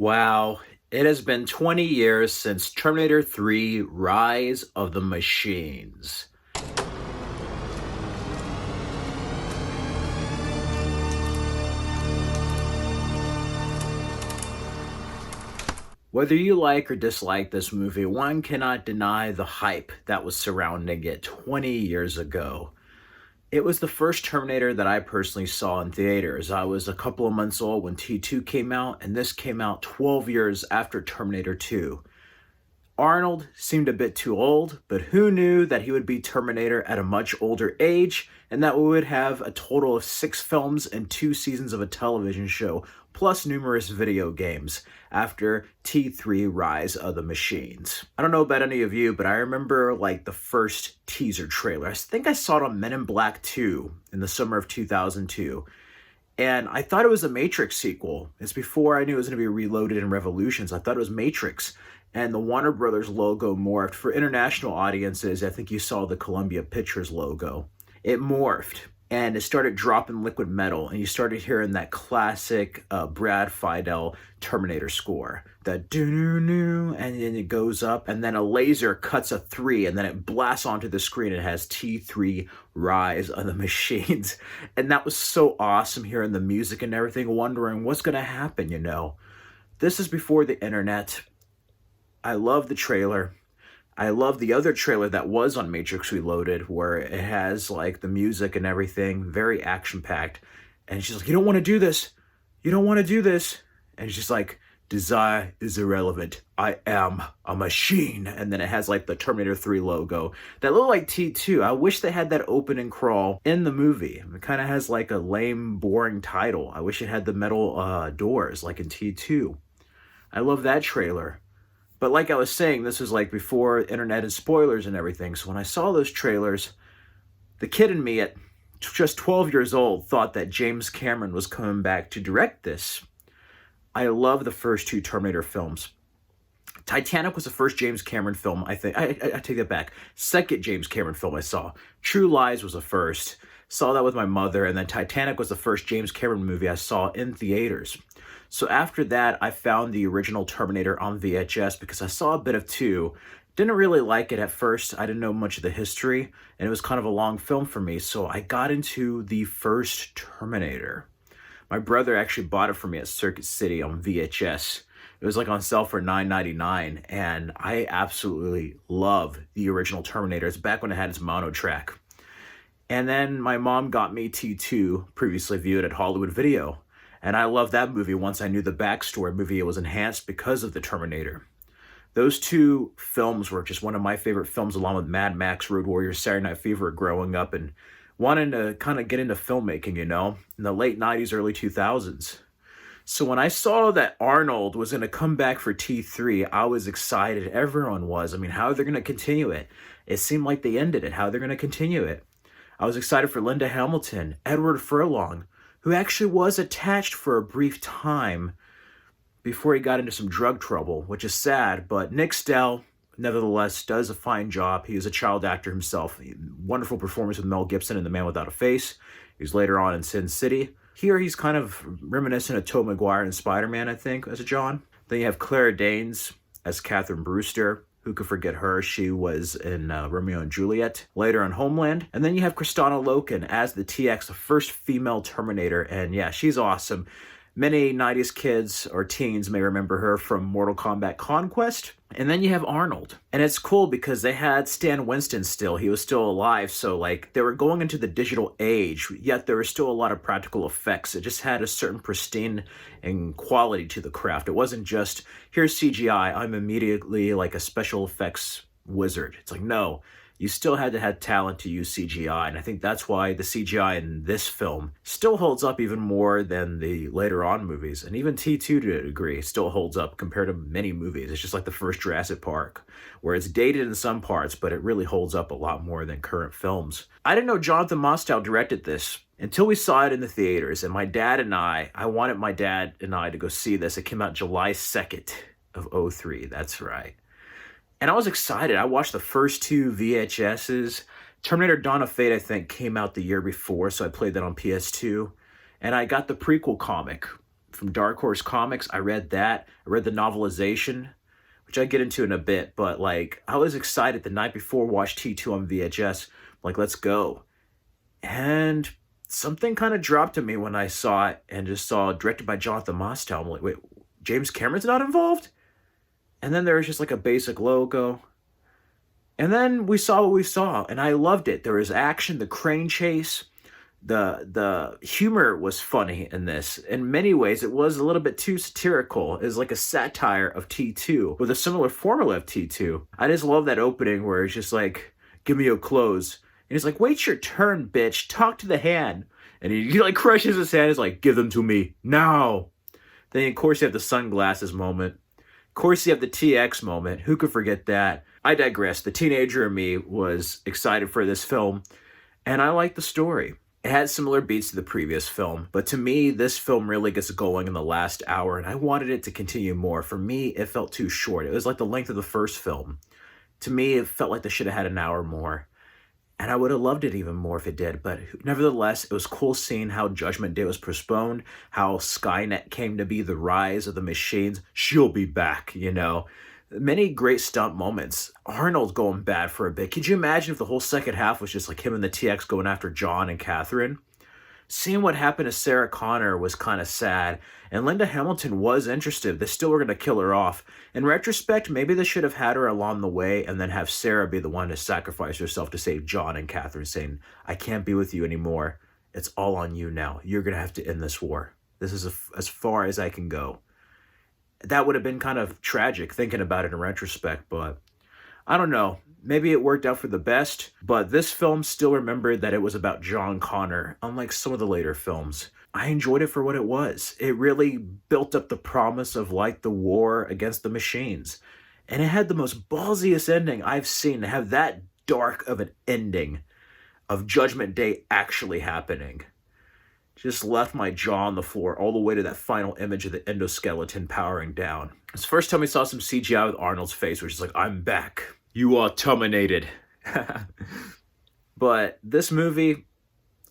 Wow, it has been 20 years since Terminator 3 Rise of the Machines. Whether you like or dislike this movie, one cannot deny the hype that was surrounding it 20 years ago. It was the first Terminator that I personally saw in theaters. I was a couple of months old when T2 came out, and this came out 12 years after Terminator 2. Arnold seemed a bit too old, but who knew that he would be Terminator at a much older age, and that we would have a total of 6 films and 2 seasons of a television show, plus numerous video games, after T3 Rise of the Machines. I don't know about any of you, but I remember like the first teaser trailer. I think I saw it on Men in Black 2 in the summer of 2002. And I thought it was a Matrix sequel. It's before I knew it was going to be Reloaded and Revolutions. I thought it was Matrix. And the Warner Brothers logo morphed. For international audiences, I think you saw the Columbia Pictures logo. It morphed and it started dropping liquid metal. And you started hearing that classic Brad Fiedel Terminator score. That doo-doo-doo, and then it goes up, and then a laser cuts a 3, and then it blasts onto the screen. It has T3 Rise of the Machines. And that was so awesome, hearing the music and everything, wondering what's going to happen. This is before the internet. I love the trailer. I love the other trailer that was on Matrix Reloaded, where it has like the music and everything, very action-packed. And she's like, you don't want to do this. You don't want to do this. And she's like, desire is irrelevant. I am a machine. And then it has like the Terminator 3 logo that looked like T2. I wish they had that open and crawl in the movie. It kind of has like a lame, boring title. I wish it had the metal doors like in T2. I love that trailer. But like I was saying, this was like before internet and spoilers and everything. So when I saw those trailers, the kid in me at just 12 years old thought that James Cameron was coming back to direct this. I love the first 2 Terminator films. Titanic was the first James Cameron film, I think. I take that back. Second James Cameron film I saw. True Lies was the first. Saw that with my mother. And then Titanic was the first James Cameron movie I saw in theaters. So after that, I found the original Terminator on VHS because I saw a bit of 2. Didn't really like it at first. I didn't know much of the history, and it was kind of a long film for me. So I got into the first Terminator. My brother actually bought it for me at Circuit City on VHS. It was like on sale for $9.99, and I absolutely love the original Terminator. It's back when it had its mono track. And then my mom got me T2, previously viewed at Hollywood Video. And I loved that movie once I knew the backstory. Movie, it was enhanced because of the Terminator. Those 2 films were just one of my favorite films, along with Mad Max, Road Warrior, Saturday Night Fever, growing up and wanting to kind of get into filmmaking, in the late 90s, early 2000s. So when I saw that Arnold was going to come back for T3, I was excited. Everyone was. I mean, how are they going to continue it? It seemed like they ended it. How are they going to continue it? I was excited for Linda Hamilton, Edward Furlong, who actually was attached for a brief time before he got into some drug trouble, which is sad. But Nick Stell, nevertheless, does a fine job. He is a child actor himself. Wonderful performance with Mel Gibson in The Man Without a Face. He was later on in Sin City. Here he's kind of reminiscent of Tobey Maguire in Spider-Man, I think, as a John. Then you have Claire Danes as Catherine Brewster. Who could forget her? She was in Romeo and Juliet, later on Homeland. And then you have Kristanna Loken as the TX, the first female Terminator. And yeah, she's awesome. Many 90s kids or teens may remember her from Mortal Kombat Conquest. And then you have Arnold. And it's cool because they had Stan Winston still. He was still alive. So like they were going into the digital age, yet there was still a lot of practical effects. It just had a certain pristine and quality to the craft. It wasn't just, here's CGI, I'm immediately like a special effects wizard. It's like, no. You still had to have talent to use CGI, and I think that's why the CGI in this film still holds up even more than the later on movies. And even T2, to a degree, still holds up compared to many movies. It's just like the first Jurassic Park, where it's dated in some parts, but it really holds up a lot more than current films. I didn't know Jonathan Mostow directed this until we saw it in the theaters, and I wanted my dad and I to go see this. It came out July 2nd of '03, that's right. And I was excited. I watched the first 2 VHSs. Terminator Dawn of Fate, I think, came out the year before, so I played that on PS2. And I got the prequel comic from Dark Horse Comics. I read that. I read the novelization, which I get into in a bit, but like I was excited the night before, watched T2 on VHS. Like, let's go. And something kind of dropped to me when I saw it and just saw directed by Jonathan Mostow. I'm like, wait, James Cameron's not involved? And then there was just like a basic logo. And then we saw what we saw, and I loved it. There was action, the crane chase, the humor was funny in this. In many ways, it was a little bit too satirical. It was like a satire of T2 with a similar formula of T2. I just love that opening where it's just like, give me your clothes. And he's like, wait your turn, bitch. Talk to the hand. And he like crushes his hand. He's like, give them to me now. Then, of course, you have the sunglasses moment. Of course, you have the TX moment. Who could forget that? I digress. The teenager in me was excited for this film, and I liked the story. It had similar beats to the previous film, but to me, this film really gets going in the last hour, and I wanted it to continue more. For me, it felt too short. It was like the length of the first film. To me, it felt like they should have had an hour more. And I would have loved it even more if it did. But nevertheless, it was cool seeing how Judgment Day was postponed, how Skynet came to be, the rise of the machines. She'll be back, you know. Many great stunt moments. Arnold going bad for a bit. Could you imagine if the whole second half was just like him and the TX going after John and Catherine? Seeing what happened to Sarah Connor was kind of sad, and Linda Hamilton was interested. They still were going to kill her off. In retrospect, maybe they should have had her along the way and then have Sarah be the one to sacrifice herself to save John and Catherine, saying, I can't be with you anymore. It's all on you now. You're going to have to end this war. This is as far as I can go. That would have been kind of tragic thinking about it in retrospect, but I don't know. Maybe it worked out for the best, but this film still remembered that it was about John Connor, unlike some of the later films. I enjoyed it for what it was. It really built up the promise of like the war against the machines. And it had the most ballsiest ending I've seen, to have that dark of an ending of Judgment Day actually happening. Just left my jaw on the floor all the way to that final image of the endoskeleton powering down. It's the first time we saw some CGI with Arnold's face, which is like, I'm back. You are terminated. But this movie,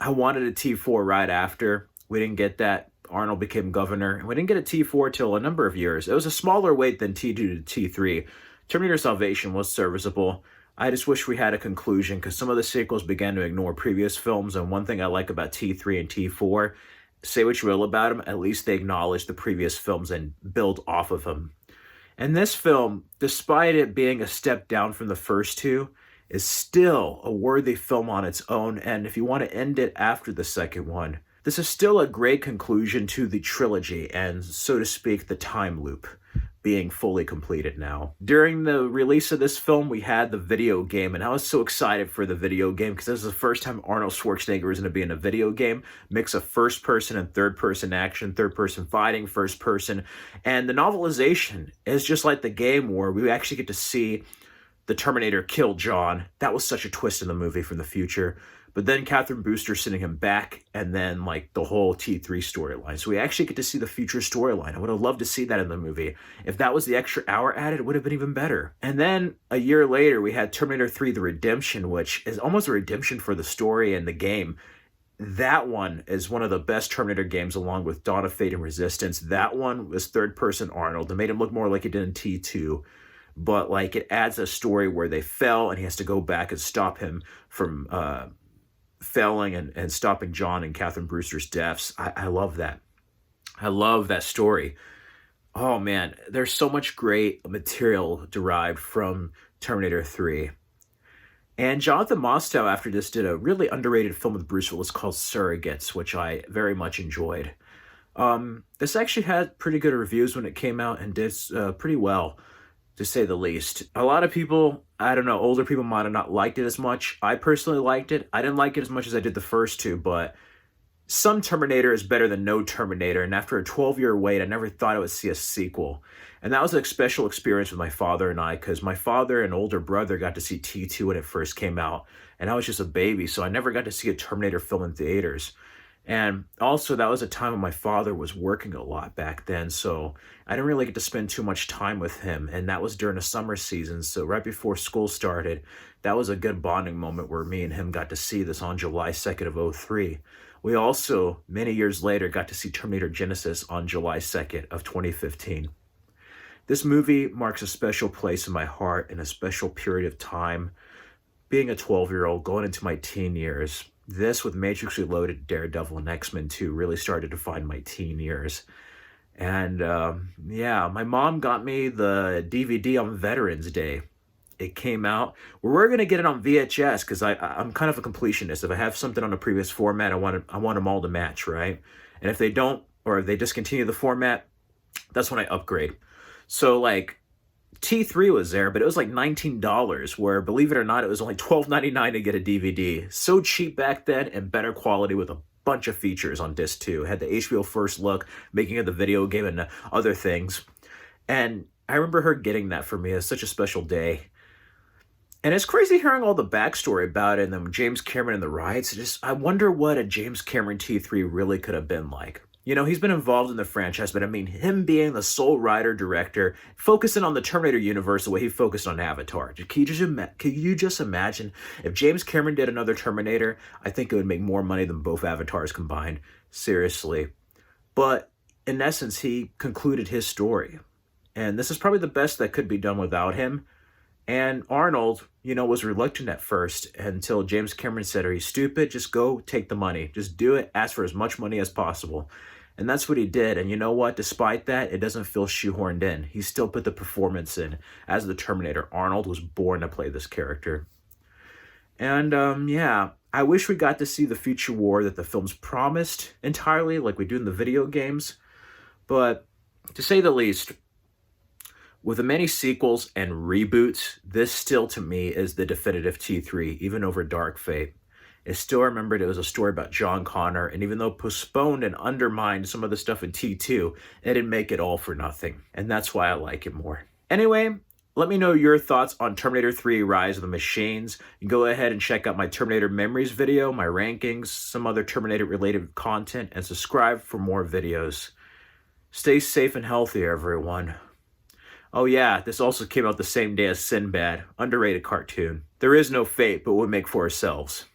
I wanted a T4 right after. We didn't get that. Arnold became governor. And we didn't get a T4 till a number of years. It was a smaller wait than T2 to T3. Terminator Salvation was serviceable. I just wish we had a conclusion, because some of the sequels began to ignore previous films. And one thing I like about T3 and T4, say what you will about them, at least they acknowledge the previous films and build off of them. And this film, despite it being a step down from the first two, is still a worthy film on its own. And if you want to end it after the second one, this is still a great conclusion to the trilogy and, so to speak, the time loop being fully completed now. During the release of this film, we had the video game, and I was so excited for the video game because this is the first time Arnold Schwarzenegger was going to be in a video game. Mix of first person and third person action, third person fighting, first person. And the novelization is just like the game where we actually get to see the Terminator kill John. That was such a twist in the movie from the future. But then Catherine Brewster sending him back, and then like the whole T3 storyline. So we actually get to see the future storyline. I would have loved to see that in the movie. If that was the extra hour added, it would have been even better. And then a year later, we had Terminator 3 The Redemption, which is almost a redemption for the story and the game. That one is one of the best Terminator games, along with Dawn of Fate and Resistance. That one was third-person Arnold. It made him look more like he did in T2. But like it adds a story where they fell, and he has to go back and stop him from failing and stopping John and Catherine Brewster's deaths. I love that. I love that story. Oh man, there's so much great material derived from Terminator 3. And Jonathan Mostow after this did a really underrated film with Bruce Willis called Surrogates, which I very much enjoyed. This actually had pretty good reviews when it came out and did pretty well, to say the least. A lot of people, I don't know, older people might have not liked it as much. I personally liked it. I didn't like it as much as I did the first two, but some Terminator is better than no Terminator, and after a 12-year wait, I never thought I would see a sequel. And that was a special experience with my father and I, because my father and older brother got to see T2 when it first came out, and I was just a baby, so I never got to see a Terminator film in theaters. And also, that was a time when my father was working a lot back then, so I didn't really get to spend too much time with him, and that was during the summer season, so right before school started, that was a good bonding moment where me and him got to see this on July 2nd of '03. We also, many years later, got to see Terminator Genesis on July 2nd of 2015. This movie marks a special place in my heart and a special period of time. Being a 12-year-old going into my teen years, this with Matrix Reloaded, Daredevil, and X-Men 2 really started to define my teen years. And yeah, my mom got me the DVD on Veterans Day. It came out. We're gonna get it on VHS because I'm kind of a completionist. If I have something on a previous format, I want them all to match, right? And if they don't, or if they discontinue the format, that's when I upgrade. So like T3 was there, but it was like $19, where believe it or not, it was only $12.99 to get a DVD. So cheap back then and better quality with a bunch of features on disc 2. It had the HBO First Look, making of the video game, and other things. And I remember her getting that for me. It was such a special day. And it's crazy hearing all the backstory about it, and then James Cameron and the riots. Just I wonder what a James Cameron T3 really could have been like. You know, he's been involved in the franchise, but I mean, him being the sole writer, director, focusing on the Terminator universe the way he focused on Avatar. Can you just imagine if James Cameron did another Terminator? I think it would make more money than both Avatars combined. Seriously. But in essence, he concluded his story. And this is probably the best that could be done without him. And Arnold, you know, was reluctant at first until James Cameron said, "Are you stupid? Just go take the money. Just do it. Ask for as much money as possible." And that's what he did. And you know what? Despite that, it doesn't feel shoehorned in. He still put the performance in. As the Terminator, Arnold was born to play this character. And yeah, I wish we got to see the future war that the films promised entirely, like we do in the video games. But to say the least, with the many sequels and reboots, this still to me is the definitive T3, even over Dark Fate. It's still remembered it was a story about John Connor, and even though postponed and undermined some of the stuff in T2, it didn't make it all for nothing, and that's why I like it more. Anyway, let me know your thoughts on Terminator 3 Rise of the Machines. You can go ahead and check out my Terminator Memories video, my rankings, some other Terminator-related content, and subscribe for more videos. Stay safe and healthy, everyone. Oh yeah, this also came out the same day as Sinbad, underrated cartoon. There is no fate, but we make for ourselves.